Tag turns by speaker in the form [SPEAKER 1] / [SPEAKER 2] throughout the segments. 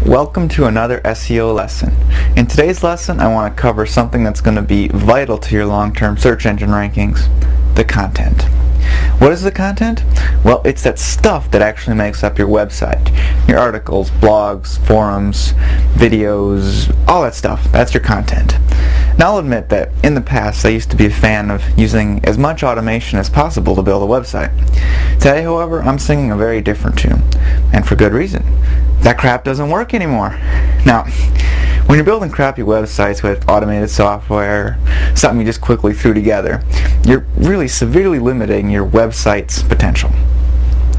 [SPEAKER 1] Welcome to another SEO lesson. In today's lesson, I want to cover something that's going to be vital to your long-term search engine rankings: the content. What is the content? Well, it's that stuff that actually makes up your website. Your articles, blogs, forums, videos, all that stuff. That's your content. Now, I'll admit that in the past I used to be a fan of using as much automation as possible to build a website. Today, however, I'm singing a very different tune, and for good reason. That crap doesn't work anymore. Now, when you're building crappy websites with automated software, something you just quickly threw together, you're really severely limiting your website's potential.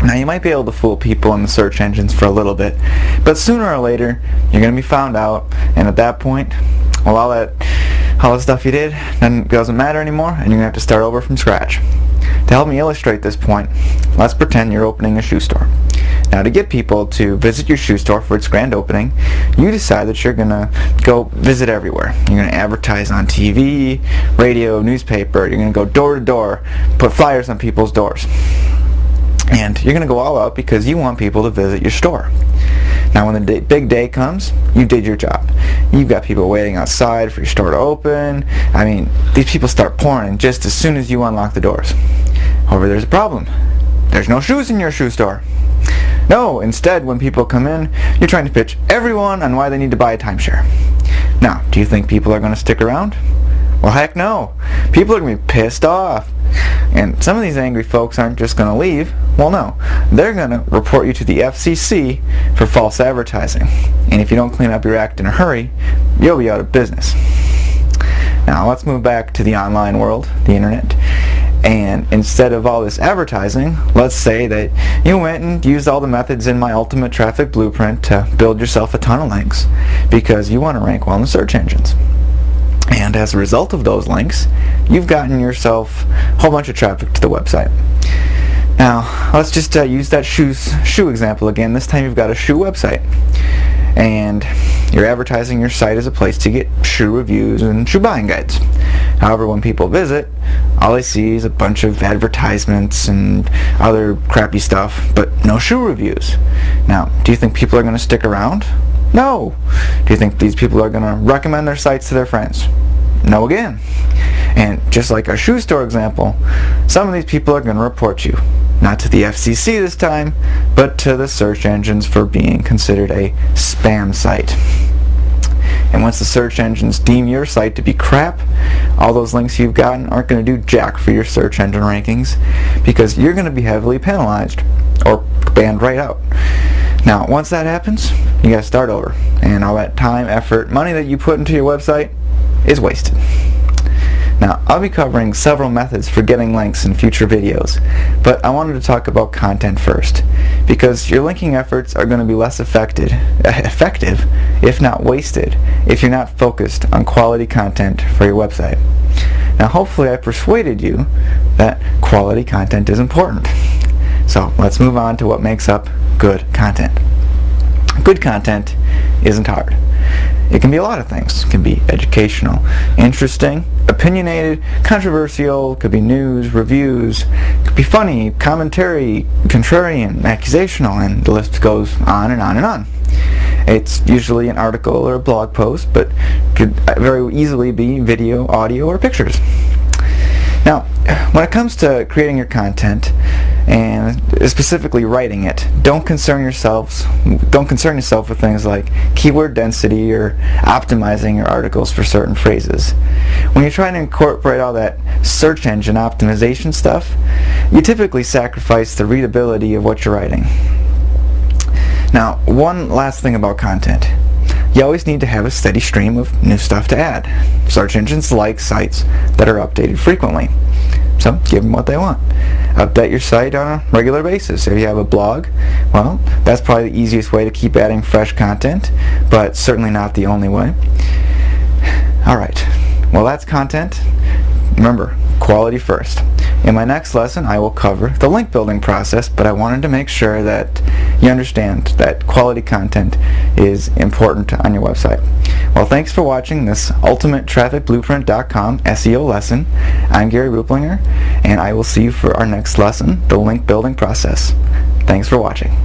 [SPEAKER 1] Now, you might be able to fool people in the search engines for a little bit, but sooner or later, you're going to be found out, and at that point, well, all that stuff you did doesn't matter anymore, and you're going to have to start over from scratch. To help me illustrate this point, let's pretend you're opening a shoe store. Now, to get people to visit your shoe store for its grand opening, you decide that you're going to go visit everywhere. You're going to advertise on TV, radio, newspaper. You're going to go door to door, put flyers on people's doors. And you're going to go all out because you want people to visit your store. Now, when the big day comes, you did your job. You've got people waiting outside for your store to open. I mean, these people start pouring in just as soon as you unlock the doors. However, there's a problem. There's no shoes in your shoe store. No, instead, when people come in, you're trying to pitch everyone on why they need to buy a timeshare. Now, do you think people are going to stick around? Well, heck no. People are going to be pissed off. And some of these angry folks aren't just going to leave. Well, no. They're going to report you to the FCC for false advertising. And if you don't clean up your act in a hurry, you'll be out of business. Now, let's move back to the online world, the internet. And instead of all this advertising, let's say that you went and used all the methods in my ultimate traffic blueprint to build yourself a ton of links because you want to rank well in the search engines. And as a result of those links, you've gotten yourself a whole bunch of traffic to the website. Now, let's just use that shoe example again. This time you've got a shoe website. And you're advertising your site as a place to get shoe reviews and shoe buying guides. However, when people visit, all they see is a bunch of advertisements and other crappy stuff, but no shoe reviews. Now, do you think people are going to stick around? No. Do you think these people are going to recommend their sites to their friends? No again. And just like our shoe store example, some of these people are going to report you. Not to the FCC this time, but to the search engines for being considered a spam site. And once the search engines deem your site to be crap, all those links you've gotten aren't going to do jack for your search engine rankings because you're going to be heavily penalized or banned right out. Now, once that happens, you got to start over, and all that time, effort, money that you put into your website is wasted. Now, I'll be covering several methods for getting links in future videos, but I wanted to talk about content first, because your linking efforts are going to be less effective, if not wasted, if you're not focused on quality content for your website. Now, hopefully I persuaded you that quality content is important. So, let's move on to what makes up good content. Good content isn't hard. It can be a lot of things. It can be educational, interesting, opinionated, controversial, it could be news, reviews, it could be funny, commentary, contrarian, accusational, and the list goes on and on and on. It's usually an article or a blog post, but could very easily be video, audio, or pictures. Now, when it comes to creating your content, and specifically writing it, don't concern yourself with things like keyword density or optimizing your articles for certain phrases. When you're trying to incorporate all that search engine optimization stuff, you typically sacrifice the readability of what you're writing. Now, one last thing about content. You always need to have a steady stream of new stuff to add. Search engines like sites that are updated frequently. So, give them what they want. Update your site on a regular basis. If you have a blog, well, that's probably the easiest way to keep adding fresh content, but certainly not the only way. Alright, well, that's content. Remember, quality first. In my next lesson, I will cover the link building process, but I wanted to make sure that you understand that quality content is important on your website. Well, thanks for watching this ultimatetrafficblueprint.com SEO lesson. I'm Gary Ruplinger, and I will see you for our next lesson, the link building process. Thanks for watching.